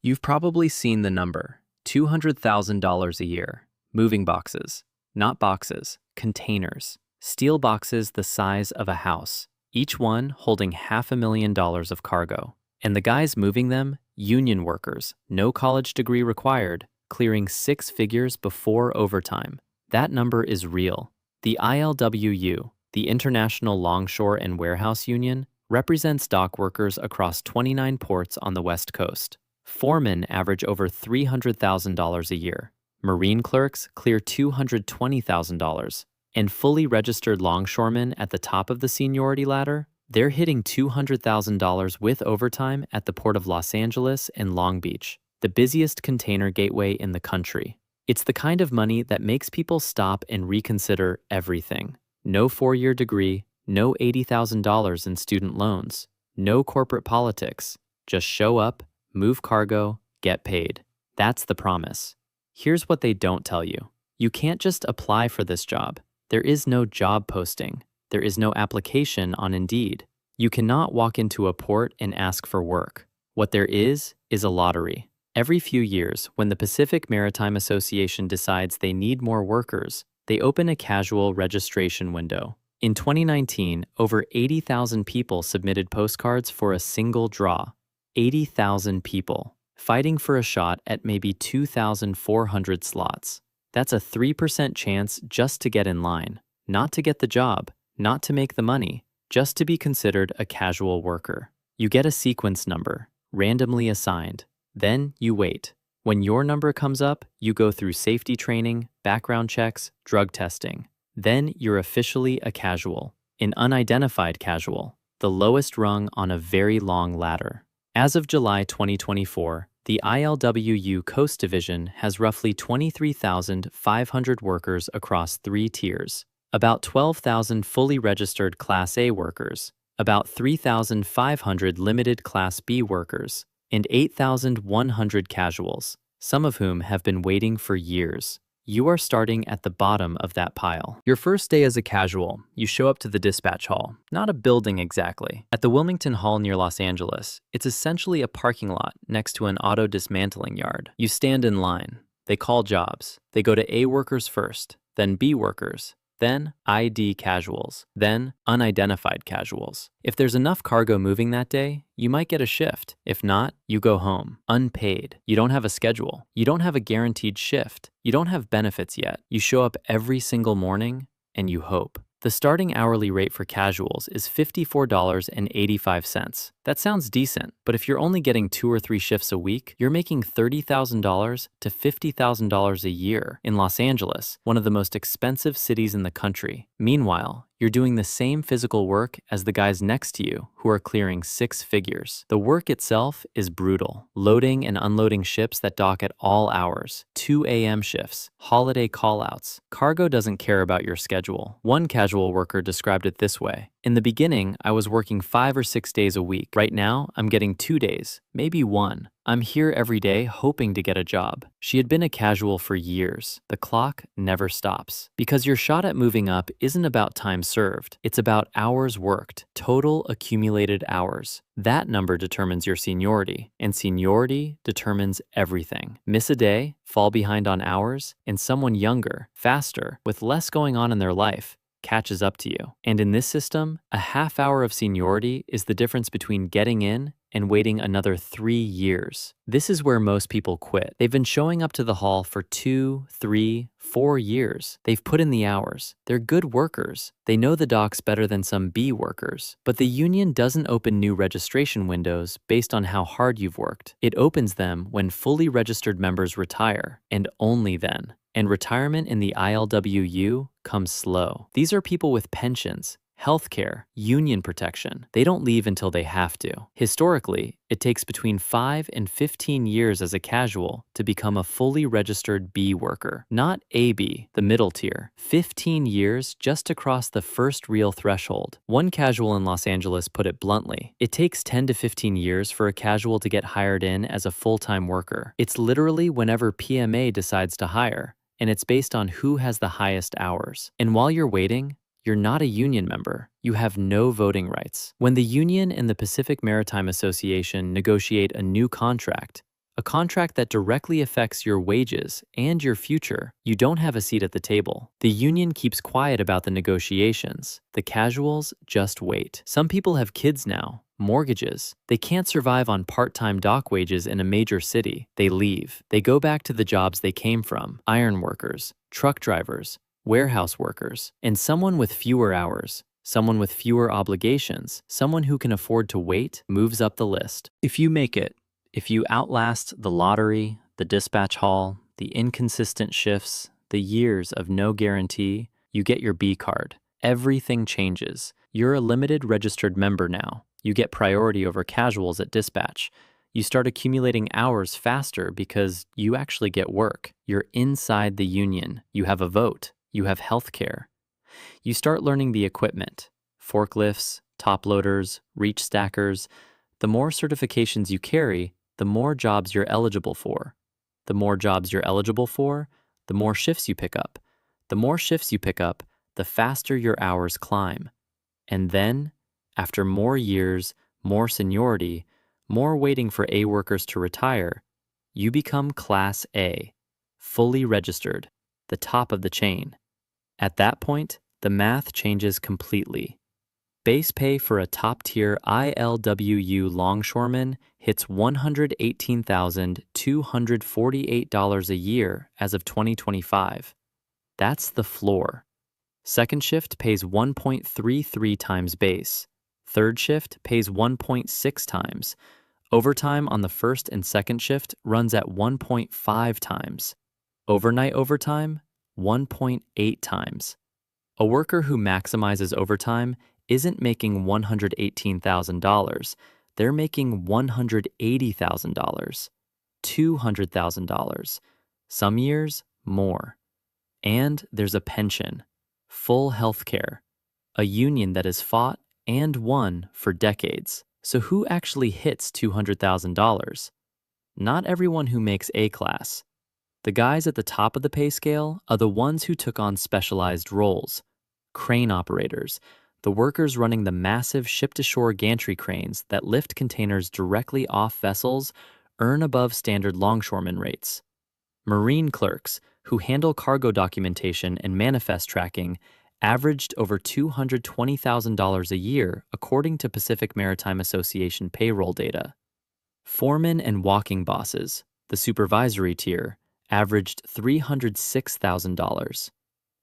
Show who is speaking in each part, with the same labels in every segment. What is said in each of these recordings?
Speaker 1: You've probably seen the number, $200,000 a year. Moving boxes. Not boxes, containers. Steel boxes the size of a house, each one holding $500,000 of cargo. And the guys moving them, union workers, no college degree required, clearing 6 figures before overtime. That number is real. The ILWU, the International Longshore and Warehouse Union, represents dock workers across 29 ports on the West Coast. Foremen average over $300,000 a year. Marine clerks clear $220,000. And fully registered longshoremen at the top of the seniority ladder, they're hitting $200,000 with overtime at the Port of Los Angeles and Long Beach, the busiest container gateway in the country. It's the kind of money that makes people stop and reconsider everything. No 4-year degree, no $80,000 in student loans, no corporate politics. Just show up, move cargo, get paid. That's the promise. Here's what they don't tell you. You can't just apply for this job. There is no job posting. There is no application on Indeed. You cannot walk into a port and ask for work. What there is a lottery. Every few years, when the Pacific Maritime Association decides they need more workers, they open a casual registration window. In 2019, over 80,000 people submitted postcards for a single draw. 80,000 people, fighting for a shot at maybe 2,400 slots. That's a 3% chance just to get in line, not to get the job, not to make the money, just to be considered a casual worker. You get a sequence number, randomly assigned. Then you wait. When your number comes up, you go through safety training, background checks, drug testing. Then you're officially a casual, an unidentified casual, the lowest rung on a very long ladder. As of July 2024, the ILWU Coast Division has roughly 23,500 workers across 3 tiers, about 12,000 fully registered Class A workers, about 3,500 limited Class B workers, and 8,100 casuals, some of whom have been waiting for years. You are starting at the bottom of that pile. Your first day as a casual, you show up to the dispatch hall, not a building exactly. At the Wilmington Hall near Los Angeles, it's essentially a parking lot next to an auto dismantling yard. You stand in line. They call jobs. They go to A workers first, then B workers, then ID casuals, then unidentified casuals. If there's enough cargo moving that day, you might get a shift. If not, you go home, unpaid. You don't have a schedule. You don't have a guaranteed shift. You don't have benefits yet. You show up every single morning and you hope. The starting hourly rate for casuals is $54.85. That sounds decent, but if you're only getting 2 or 3 shifts a week, you're making $30,000 to $50,000 a year in Los Angeles, one of the most expensive cities in the country. Meanwhile, you're doing the same physical work as the guys next to you who are clearing 6 figures. The work itself is brutal. Loading and unloading ships that dock at all hours, 2 a.m. shifts, holiday callouts. Cargo doesn't care about your schedule. One casual worker described it this way. In the beginning, I was working 5 or 6 days a week. Right now, I'm getting 2 days, maybe 1. I'm here every day hoping to get a job. She had been a casual for years. The clock never stops. Because your shot at moving up isn't about time served. It's about hours worked, total accumulated hours. That number determines your seniority, and seniority determines everything. Miss a day, fall behind on hours, and someone younger, faster, with less going on in their life, catches up to you. And in this system, a half hour of seniority is the difference between getting in and waiting another 3 years. This is where most people quit. They've been showing up to the hall for 2, 3, 4 years. They've put in the hours. They're good workers. They know the docks better than some B workers. But the union doesn't open new registration windows based on how hard you've worked. It opens them when fully registered members retire, and only then. And retirement in the ILWU comes slow. These are people with pensions, healthcare, union protection. They don't leave until they have to. Historically, it takes between 5 and 15 years as a casual to become a fully registered B worker, not AB, the middle tier. 15 years just to cross the first real threshold. One casual in Los Angeles put it bluntly. It takes 10 to 15 years for a casual to get hired in as a full-time worker. It's literally whenever PMA decides to hire, and it's based on who has the highest hours. And while you're waiting, you're not a union member. You have no voting rights. When the union and the Pacific Maritime Association negotiate a new contract, a contract that directly affects your wages and your future. You don't have a seat at the table. The union keeps quiet about the negotiations. The casuals just wait. Some people have kids now, mortgages. They can't survive on part-time dock wages in a major city. They leave. They go back to the jobs they came from: iron workers, truck drivers, warehouse workers, and someone with fewer hours, someone with fewer obligations, someone who can afford to wait moves up the list. If you make it, if you outlast the lottery, the dispatch hall, the inconsistent shifts, the years of no guarantee, you get your B card. Everything changes. You're a limited registered member now. You get priority over casuals at dispatch. You start accumulating hours faster because you actually get work. You're inside the union. You have a vote. You have health care. You start learning the equipment: forklifts, top loaders, reach stackers. The more certifications you carry, the more jobs you're eligible for. The more jobs you're eligible for, the more shifts you pick up. The more shifts you pick up, the faster your hours climb. And then, after more years, more seniority, more waiting for A workers to retire, you become Class A, fully registered, the top of the chain. At that point, the math changes completely. Base pay for a top-tier ILWU longshoreman hits $118,248 a year as of 2025. That's the floor. Second shift pays 1.33 times base. Third shift pays 1.6 times. Overtime on the first and second shift runs at 1.5 times. Overnight overtime, 1.8 times. A worker who maximizes overtime isn't making $118,000. They're making $180,000, $200,000, some years more. And there's a pension, full health care, a union that has fought and won for decades. So who actually hits $200,000? Not everyone who makes A class. The guys at the top of the pay scale are the ones who took on specialized roles: crane operators, the workers running the massive ship-to-shore gantry cranes that lift containers directly off vessels, earn above standard longshoreman rates. Marine clerks, who handle cargo documentation and manifest tracking, averaged over $220,000 a year according to Pacific Maritime Association payroll data. Foremen and walking bosses, the supervisory tier, averaged $306,000.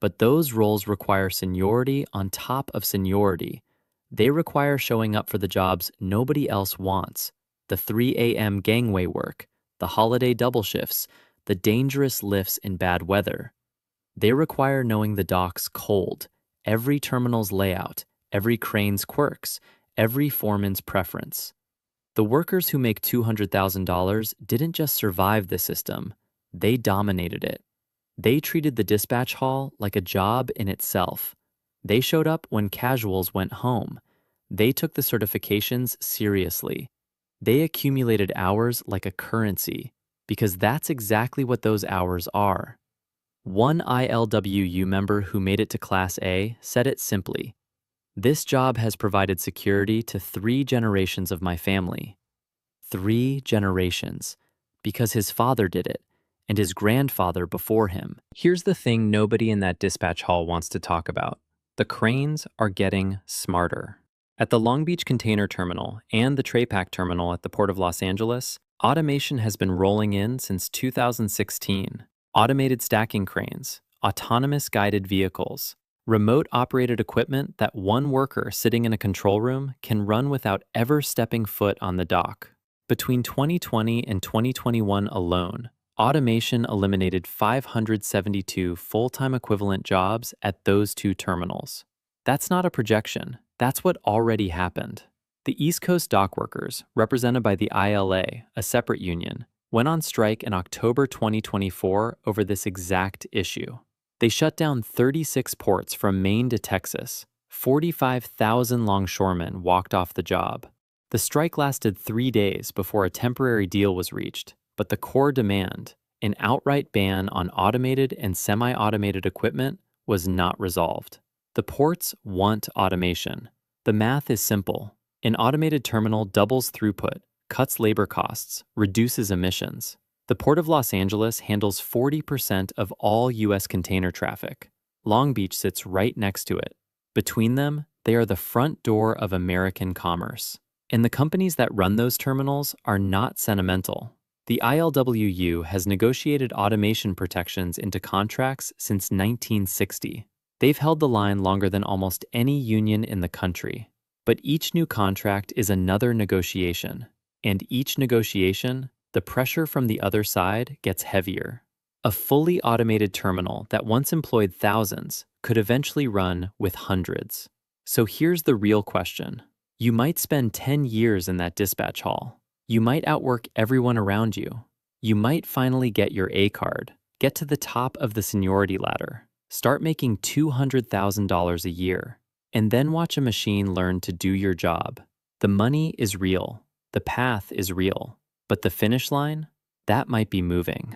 Speaker 1: But those roles require seniority on top of seniority. They require showing up for the jobs nobody else wants: the 3 a.m. gangway work, the holiday double shifts, the dangerous lifts in bad weather. They require knowing the docks cold, every terminal's layout, every crane's quirks, every foreman's preference. The workers who make $200,000 didn't just survive the system, they dominated it. They treated the dispatch hall like a job in itself. They showed up when casuals went home. They took the certifications seriously. They accumulated hours like a currency, because that's exactly what those hours are. One ILWU member who made it to Class A said it simply: "This job has provided security to 3 generations of my family." 3 generations, because his father did it, and his grandfather before him. Here's the thing nobody in that dispatch hall wants to talk about: the cranes are getting smarter. At the Long Beach Container Terminal and the Traypac Terminal at the Port of Los Angeles, automation has been rolling in since 2016. Automated stacking cranes, autonomous guided vehicles, remote operated equipment that one worker sitting in a control room can run without ever stepping foot on the dock. Between 2020 and 2021 alone, automation eliminated 572 full-time equivalent jobs at those 2 terminals. That's not a projection. That's what already happened. The East Coast Dockworkers, represented by the ILA, a separate union, went on strike in October 2024 over this exact issue. They shut down 36 ports from Maine to Texas. 45,000 longshoremen walked off the job. The strike lasted 3 days before a temporary deal was reached. But the core demand, an outright ban on automated and semi-automated equipment, was not resolved. The ports want automation. The math is simple. An automated terminal doubles throughput, cuts labor costs, reduces emissions. The Port of Los Angeles handles 40% of all U.S. container traffic. Long Beach sits right next to it. Between them, they are the front door of American commerce. And the companies that run those terminals are not sentimental. The ILWU has negotiated automation protections into contracts since 1960. They've held the line longer than almost any union in the country. But each new contract is another negotiation. And each negotiation, the pressure from the other side gets heavier. A fully automated terminal that once employed thousands could eventually run with hundreds. So here's the real question. You might spend 10 years in that dispatch hall. You might outwork everyone around you. You might finally get your A card, get to the top of the seniority ladder, start making $200,000 a year, and then watch a machine learn to do your job. The money is real. The path is real. But the finish line? That might be moving.